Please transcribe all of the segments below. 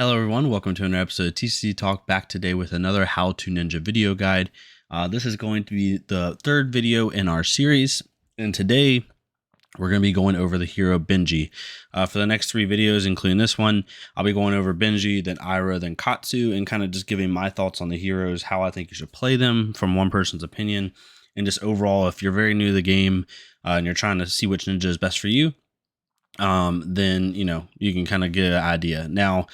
Hello everyone, welcome to another episode of TCG Talk, back today with another How to Ninja video guide. This is going to be the third video in our series, and today we're going to be going over the hero Benji. For the next three videos, including this one, I'll be going over Benji, then Ira, then Katsu, and kind of just giving my thoughts on the heroes, how I think you should play them from one person's opinion, and just overall, if you're very new to the game and you're trying to see which ninja is best for you, then you can kind of get an idea. Now,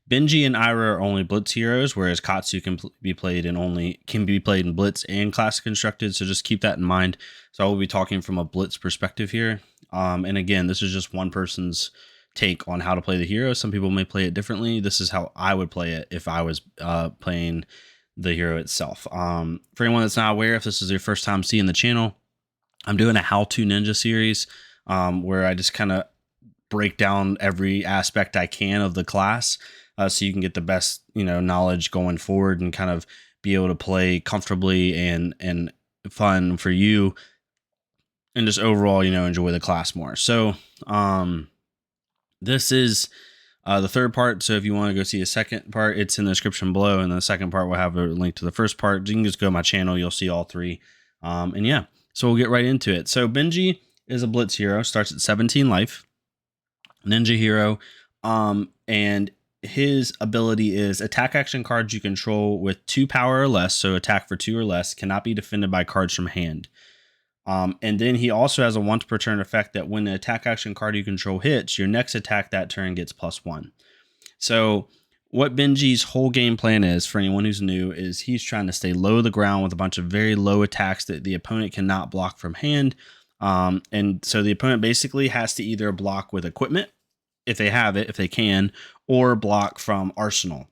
Benji and Ira are only Blitz heroes, whereas Katsu can be played in Blitz and Classic Constructed. So just keep that in mind. So I will be talking from a Blitz perspective here. And again, this is just one person's take on how to play the hero. Some people may play it differently. This is how I would play it if I was playing the hero itself. For anyone that's not aware, if this is your first time seeing the channel, I'm doing a How to Ninja series where I just kind of break down every aspect I can of the class. So you can get the best, knowledge going forward and kind of be able to play comfortably and fun for you, and just overall, enjoy the class more. So this is the third part. So if you want to go see the second part, it's in the description below, and the second part will have a link to the first part. You can just go to my channel, you'll see all three. And yeah, so we'll get right into it. So Benji is a Blitz hero, starts at 17 life, ninja hero, and his ability is attack action cards you control with 2 power or less, so attack for 2 or less, cannot be defended by cards from hand. And then he also has a once per turn effect that when the attack action card you control hits, your next attack that turn gets +1. So what Benji's whole game plan is, for anyone who's new, is he's trying to stay low to the ground with a bunch of very low attacks that the opponent cannot block from hand. And so the opponent basically has to either block with equipment, if they have it, if they can, or block from arsenal.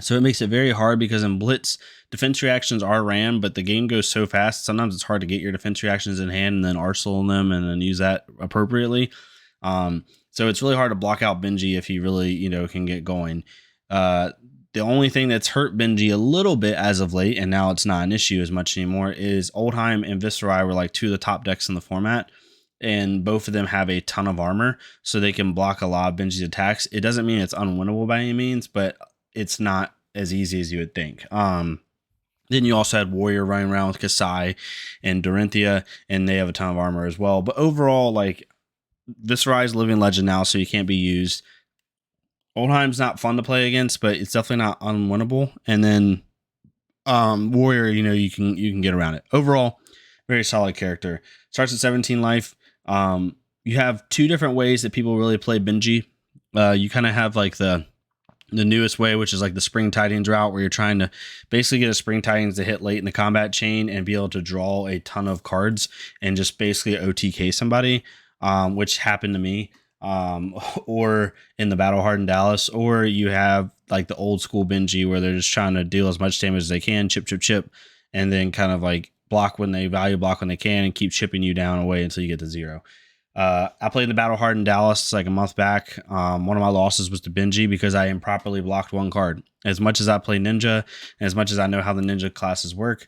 So it makes it very hard because in Blitz, defense reactions are ran, but the game goes so fast, sometimes it's hard to get your defense reactions in hand and then arsenal them and then use that appropriately. So it's really hard to block out Benji if he really, can get going. The only thing that's hurt Benji a little bit as of late, and now it's not an issue as much anymore, is Oldheim and Viscerai were like 2 of the top decks in the format. And both of them have a ton of armor, so they can block a lot of Benji's attacks. It doesn't mean it's unwinnable by any means, but it's not as easy as you would think. Then you also had Warrior running around with Kasai and Dorinthia, and they have a ton of armor as well. But overall, like, Viscerai is a living legend now, so he can't be used. Oldheim's not fun to play against, but it's definitely not unwinnable. And then Warrior, you can get around it. Overall, very solid character. Starts at 17 life. You have 2 different ways that people really play Benji. You kind of have like the newest way, which is like the Spring Tidings route, where you're trying to basically get a Spring Tidings to hit late in the combat chain and be able to draw a ton of cards and just basically OTK somebody, which happened to me, or in the Battle Hardened Dallas. Or you have like the old school Benji where they're just trying to deal as much damage as they can, chip, and then kind of like block when they value block when they can and keep chipping you down away until you get to 0. I played the Battle Hardened Dallas like a month back. One of my losses was to Benji because I improperly blocked 1 card. As much as I play Ninja, and as much as I know how the Ninja classes work,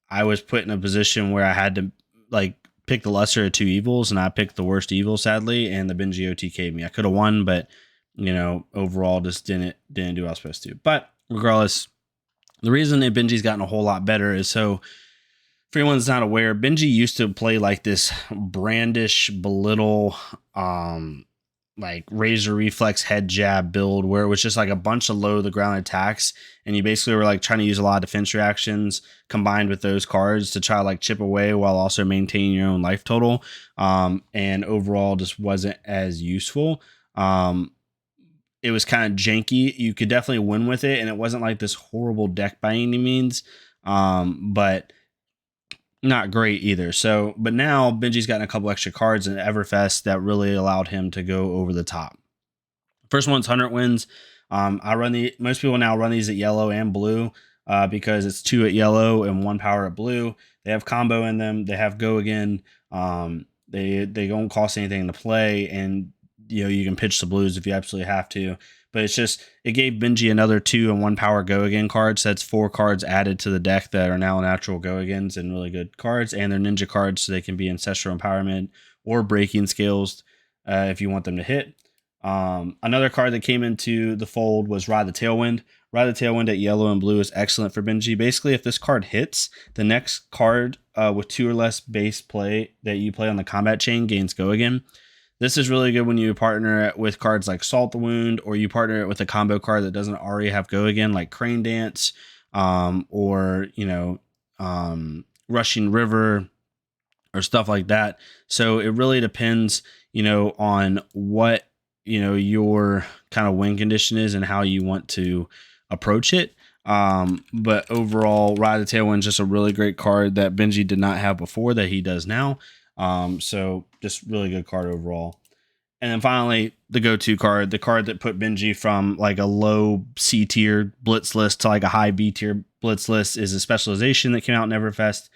I was put in a position where I had to like pick the lesser of 2 evils, and I picked the worst evil, sadly, and the Benji OTK'd me. I could have won, but overall just didn't do what I was supposed to. But regardless, the reason that Benji's gotten a whole lot better is so, for anyone that's not aware, Benji used to play like this brandish, belittle, like razor reflex head jab build where it was just like a bunch of low to the ground attacks, and you basically were like trying to use a lot of defense reactions combined with those cards to try to like chip away while also maintaining your own life total. And overall just wasn't as useful. It was kind of janky. You could definitely win with it, and it wasn't like this horrible deck by any means, but not great either. So, but now Benji's gotten a couple extra cards in Everfest that really allowed him to go over the top. First one's 100 wins. Most people now run these at yellow and blue because it's 2 at yellow and 1 power at blue. They have combo in them. They have go again. They don't cost anything to play, and you can pitch the blues if you absolutely have to. But it gave Benji another 2 and 1 power go again cards. So that's 4 cards added to the deck that are now natural go agains and really good cards. And they're ninja cards, so they can be ancestral empowerment or breaking skills if you want them to hit. Another card that came into the fold was Ride the Tailwind. Ride the Tailwind at yellow and blue is excellent for Benji. Basically, if this card hits, the next card with 2 or less base play that you play on the combat chain gains go again. This is really good when you partner it with cards like Salt the Wound, or you partner it with a combo card that doesn't already have go again, like Crane Dance, or Rushing River, or stuff like that. So it really depends, on what your kind of win condition is and how you want to approach it. But overall, Ride the Tailwind is just a really great card that Benji did not have before that he does now. So just really good card overall. And then finally, the go-to card, the card that put Benji from like a low C tier blitz list to like a high B tier blitz list, is a specialization that came out in Everfest.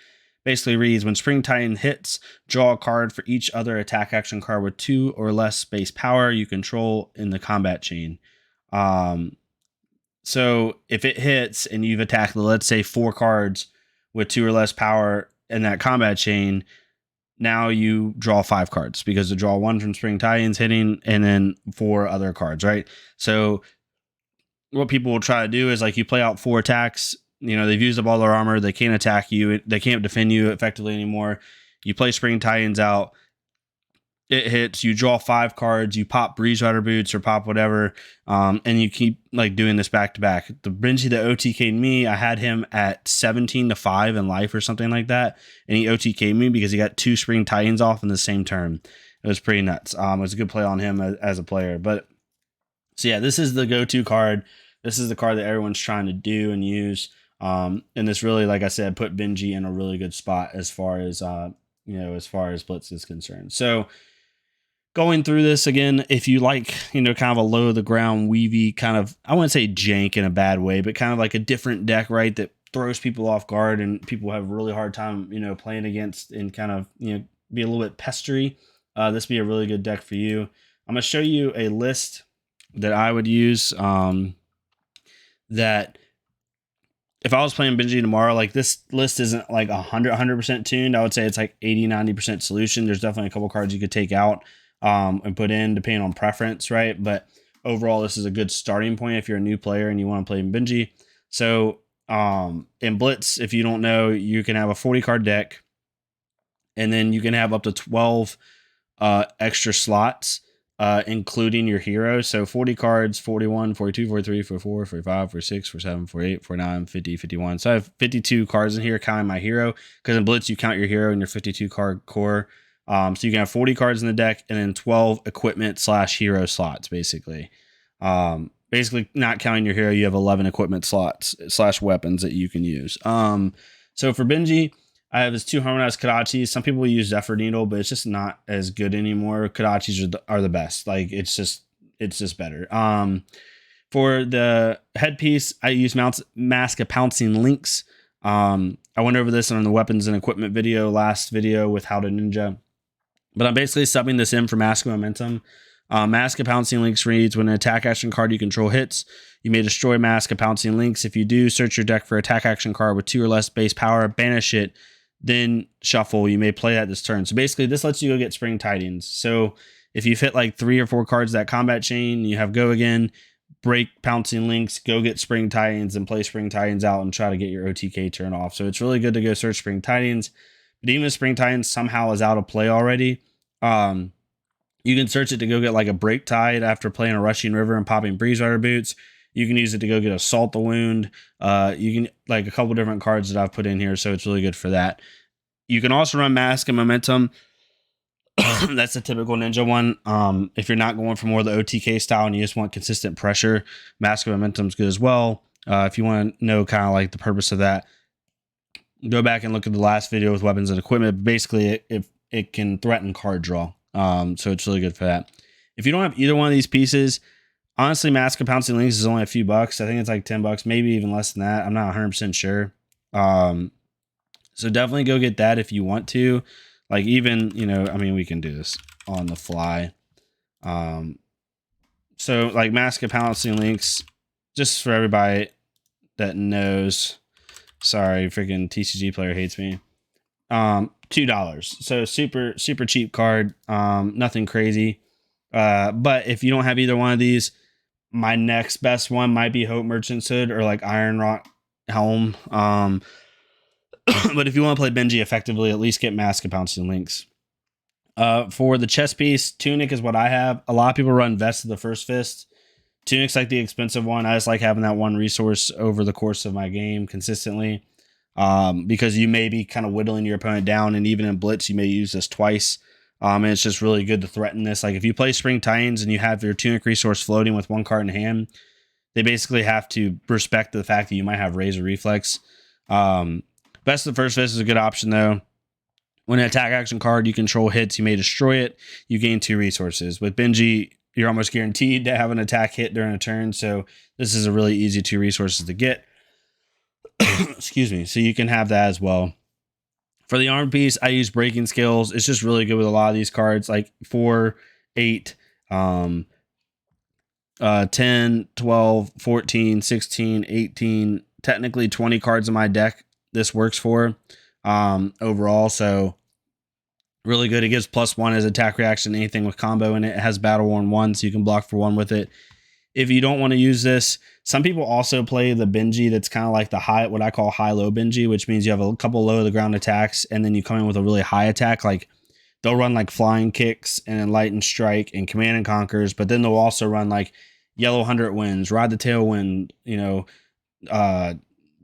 Basically reads, when Spring Titan hits, draw a card for each other attack action card with 2 or less base power you control in the combat chain. So if it hits and you've attacked, let's say 4 cards with 2 or less power in that combat chain, now you draw 5 cards, because you draw 1 from Spring Titans hitting and then 4 other cards, right? So what people will try to do is, like, you play out 4 attacks. They've used up all their armor. They can't attack you. They can't defend you effectively anymore. You play Spring Titans out. It hits. You draw 5 cards. You pop Breeze Rider Boots or pop whatever, and you keep like doing this back to back. The Benji that OTK'd me, I had him at 17-5 in life or something like that, and he OTK'd me because he got 2 Spring Titans off in the same turn. It was pretty nuts. It was a good play on him as a player. But so yeah, this is the go-to card. This is the card that everyone's trying to do and use. And this really, like I said, put Benji in a really good spot as far as Blitz is concerned. So going through this again, if you like, kind of a low to the ground weavy kind of, I wouldn't say jank in a bad way, but kind of like a different deck, right? That throws people off guard and people have a really hard time, playing against, and kind of, be a little bit pestery. This be a really good deck for you. I'm going to show you a list that I would use, that if I was playing Benji tomorrow, like, this list isn't like 100% tuned. I would say it's like 80-90% solution. There's definitely a couple cards you could take out and put in depending on preference, right? But overall, this is a good starting point if you're a new player and you want to play Benji. So in Blitz, if you don't know, you can have a 40 card deck, and then you can have up to 12 extra slots, including your heroes. So 40 cards, 41, 42, 43, 44, 45, 46, 47, 48, 49, 50, 51. So I have 52 cards in here, counting my hero, because in Blitz, you count your hero in your 52 card core. So you can have 40 cards in the deck and then 12 equipment/hero slots, basically. Basically, not counting your hero, you have 11 equipment slots/weapons that you can use. So for Benji, I have his 2 harmonized Kodachis. Some people use Zephyr Needle, but it's just not as good anymore. Kodachis are the best. Like, it's just better. For the headpiece, I use Mask of Pouncing Lynx. I went over this on the weapons and equipment last video with How to Ninja. But I'm basically subbing this in for Mask of Momentum. Mask of Pouncing Lynx reads, when an attack action card you control hits, you may destroy Mask of Pouncing Lynx. If you do, search your deck for attack action card with 2 or less base power, banish it, then shuffle. You may play that this turn. So basically, this lets you go get Spring Titans. So if you've hit like 3 or 4 cards that combat chain, you have go again, break Pouncing Lynx, go get Spring Titans, and play Spring Titans out and try to get your OTK turn off. So it's really good to go search Spring Titans. But even if Spring Titans somehow is out of play already, you can search it to go get like a Break Tide after playing a Rushing River and popping Breeze Rider Boots. You can use it to go get Assault the Wound. You can, like, a couple different cards that I've put in here, so it's really good for that. You can also run Mask and Momentum. That's a typical ninja one. If you're not going for more of the OTK style and you just want consistent pressure, Mask of Momentum is good as well. If you want to know kind of like the purpose of that, go back and look at the last video with weapons and equipment. Basically, it can threaten card draw. So it's really good for that. If you don't have either one of these pieces, honestly, Mask of Pouncing Lynx is only a few bucks. I think it's like $10, maybe even less than that. I'm not 100% sure. So definitely go get that if you want to. Like, even, we can do this on the fly. So like Mask of Pouncing Lynx, just for everybody that knows, sorry, freaking TCG player hates me. $2. So super cheap card. Nothing crazy. But if you don't have either one of these, my next best one might be Hope Merchant's Hood or like Iron Rock Helm. But if you want to play Benji effectively, at least get Mask of Pouncing Links. For the chest piece, Tunic is what I have. A lot of people run Vest of the First Fist. Tunic's like the expensive one. I just like having that one resource over the course of my game consistently, because you may be kind of whittling your opponent down, and even in Blitz, you may use this twice. And it's just really good to threaten this. Like if you play Spring Titans and you have your Tunic resource floating with one card in hand, they basically have to respect the fact that you might have Razor Reflex. Best of the First Fist is a good option though. When an attack action card you control hits, you may destroy it. You gain 2 resources. With Benji, you're almost guaranteed to have an attack hit during a turn, so this is a really easy 2 resources to get. Excuse me. So you can have that as well. For the arm piece, I use Breaking Skills. It's just really good with a lot of these cards, like 4, 8, 10, 12, 14, 16, 18, technically 20 cards in my deck this works for overall. So really good. It gives +1 as attack reaction to anything with combo in it. It has Battle Worn 1, so you can block for 1 with it. If you don't want to use this, some people also play the Benji that's kind of like the high, what I call high-low Benji, which means you have a couple low-to-the-ground attacks, and then you come in with a really high attack. Like they'll run like Flying Kicks and Enlightened Strike and Command and Conquers, but then they'll also run like Yellow 100 Winds, Ride the Tailwind,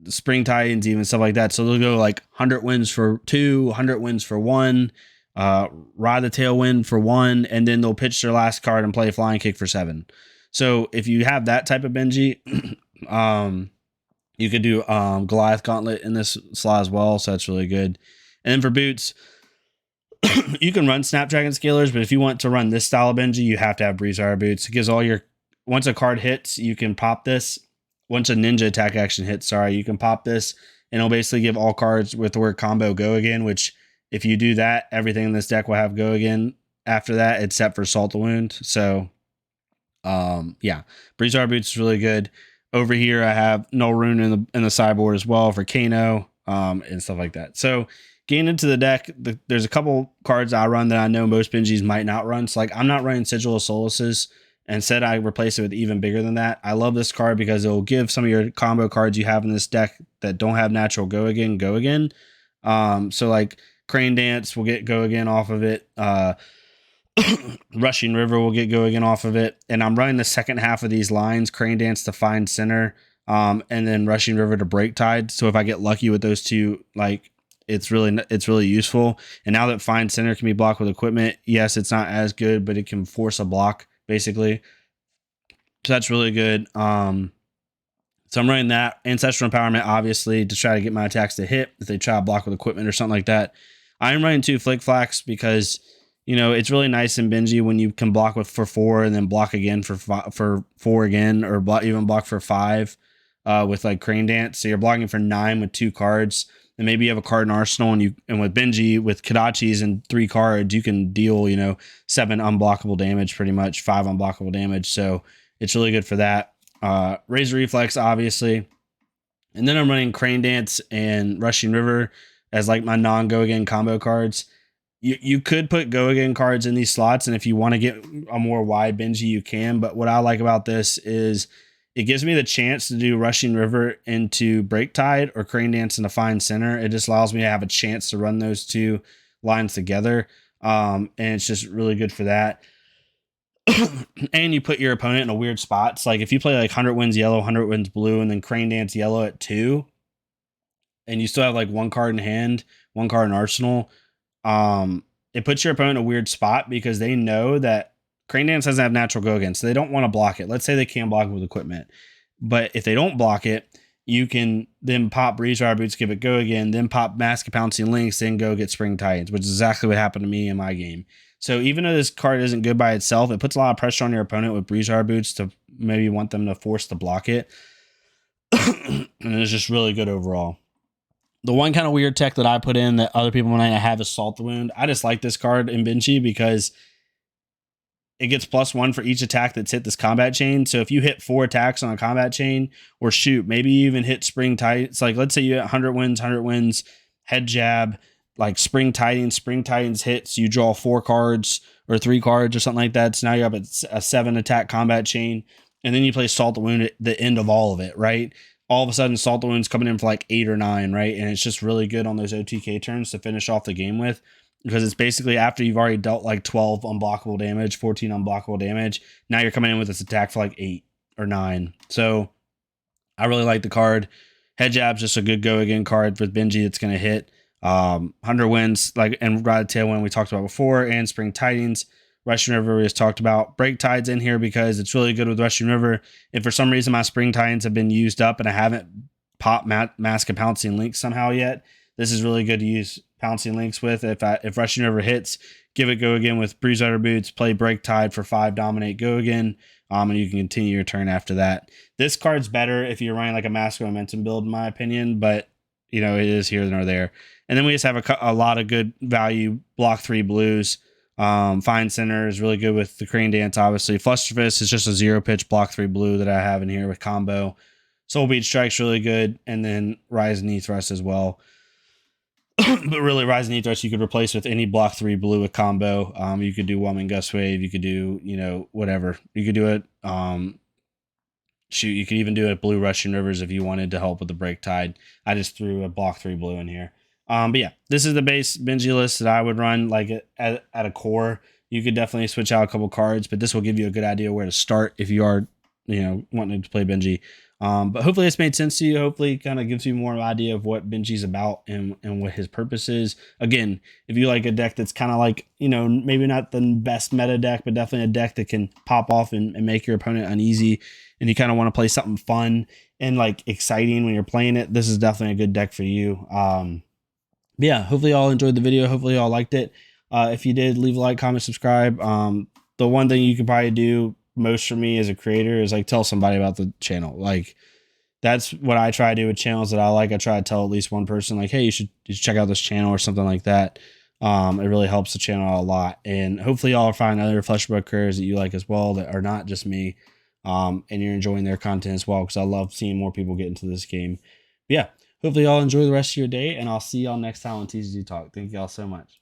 Spring Titans, even stuff like that. So they'll go like 100 Winds for 2, 100 Winds for 1, Ride the Tailwind for 1, and then they'll pitch their last card and play Flying Kick for 7. So if you have that type of Benji, you could do Goliath Gauntlet in this slot as well. So that's really good. And then for boots, you can run Snapdragon Scalers, but if you want to run this style of Benji, you have to have Breezewire boots. It gives once a card hits, you can pop this. Once a ninja attack action hits, you can pop this, and it'll basically give all cards with the word combo go again, which if you do that, everything in this deck will have go again after that, except for Salt the Wound. So yeah, Breezewire boots is really good. Over here, I have No Rune in the sideboard as well for Kano, and stuff like that. So getting into the deck, there's a couple cards I run that I know most Benjis might not run. So like I'm not running Sigil of Solaces. Instead, I replace it with even bigger than that. I love this card because it will give some of your combo cards you have in this deck that don't have natural go again. So like Crane Dance will get go again off of it. Rushing River will get go again off of it. And I'm running the second half of these lines, Crane Dance to Find Center, and then Rushing River to Break Tide. So if I get lucky with those two, like it's really useful. And now that Find Center can be blocked with equipment, yes, it's not as good, but it can force a block basically. So that's really good. So I'm running that. Ancestral Empowerment, obviously, to try to get my attacks to hit if they try to block with equipment or something like that. I'm running 2 Flick Flacks because, it's really nice in Benji when you can block for 4 and then block again for 4 again, or even block for 5 with like Crane Dance. So you're blocking for 9 with 2 cards. And maybe you have a card in Arsenal, and with Benji, with Kodachis and 3 cards, you can deal, 7 unblockable damage, pretty much 5 unblockable damage. So it's really good for that. Razor Reflex, obviously. And then I'm running Crane Dance and Rushing River as like my non-go again combo cards. You could put go again cards in these slots, and if you want to get a more wide Benji, you can. But what I like about this is it gives me the chance to do Rushing River into Break Tide or Crane Dance into Find Center. It just allows me to have a chance to run those 2 lines together. And it's just really good for that. And you put your opponent in a weird spot. So like if you play like 100 Winds Yellow, 100 Winds Blue, and then Crane Dance Yellow at 2, and you still have like 1 card in hand, 1 card in Arsenal, it puts your opponent in a weird spot because they know that Crane Dance doesn't have natural go again, so they don't want to block it. Let's say they can block it with equipment. But if they don't block it, you can then pop Breezewire Boots, give it go again, then pop Mask of Pouncing Links, then go get Spring Titans, which is exactly what happened to me in my game. So even though this card isn't good by itself, it puts a lot of pressure on your opponent with Breezewire Boots to maybe want them to force to block it. And it's just really good overall. The one kind of weird tech that I put in that other people might have is Salt the Wound. I just like this card in Benji because it gets +1 for each attack that's hit this combat chain. So if you hit 4 attacks on a combat chain, or shoot, maybe you even hit Spring Titans. Like let's say you hit 100 Winds, head jab, like Spring Titans hits, you draw 4 cards, or 3 cards or something like that. So now you're up at a 7 attack combat chain. And then you play Salt the Wound at the end of all of it, right? All of a sudden, Salt the Wound's coming in for like 8 or 9, right? And it's just really good on those OTK turns to finish off the game with, because it's basically after you've already dealt like 12 unblockable damage, 14 unblockable damage. Now you're coming in with this attack for like 8 or 9. So I really like the card. Head Jab's just a good go again card with Benji. It's going to hit. 100 Winds, like, and Ride Tailwind we talked about before, and Spring Tidings. Russian River we just talked about. Break Tide's in here because it's really good with Russian River. If for some reason my Spring Tidings have been used up and I haven't popped Mask of Pouncing Links somehow yet, this is really good to use Pouncing Links with. If Russian River hits, give it go again with Breeze Rider Boots, play Break Tide for 5, dominate, go again, and you can continue your turn after that. This card's better if you're running like a Mask of Momentum build, in my opinion, but you know, it is here nor there. And then we just have a lot of good value block 3 blues. Fine Center is really good with the Crane Dance, obviously. Flusterfist is just a 0 pitch block 3 blue that I have in here with combo. Soul Beat Strike's really good, and then Rise Knee Thrust as well. But really, Rise Knee Thrust you could replace with any block 3 blue with combo. You could do Whelming Gust Wave, you could do, you know, whatever. You could do it. Shoot, you could even do it Blue Russian Rivers if you wanted to help with the Break Tide. I just threw a block 3 blue in here. But yeah, this is the base Benji list that I would run like at a core. You could definitely switch out a couple cards, but this will give you a good idea where to start if you are, you know, wanting to play Benji. But hopefully this made sense to you. Hopefully it kind of gives you more of an idea of what Benji's about and what his purpose is. Again, if you like a deck that's kind of like, you know, maybe not the best meta deck, but definitely a deck that can pop off and make your opponent uneasy, and you kind of want to play something fun and like exciting when you're playing it, this is definitely a good deck for you. Yeah, hopefully y'all enjoyed the video. Hopefully y'all liked it. If you did, leave a like, comment, subscribe. The one thing you could probably do most for me as a creator is like tell somebody about the channel. Like that's what I try to do with channels that I like. I try to tell at least one person like, hey, you should check out this channel or something like that. It really helps the channel out a lot. And hopefully y'all find other Fleshbug creators that you like as well that are not just me. And you're enjoying their content as well, because I love seeing more people get into this game. But yeah, hopefully y'all enjoy the rest of your day, and I'll see y'all next time on TCG Talk. Thank y'all so much.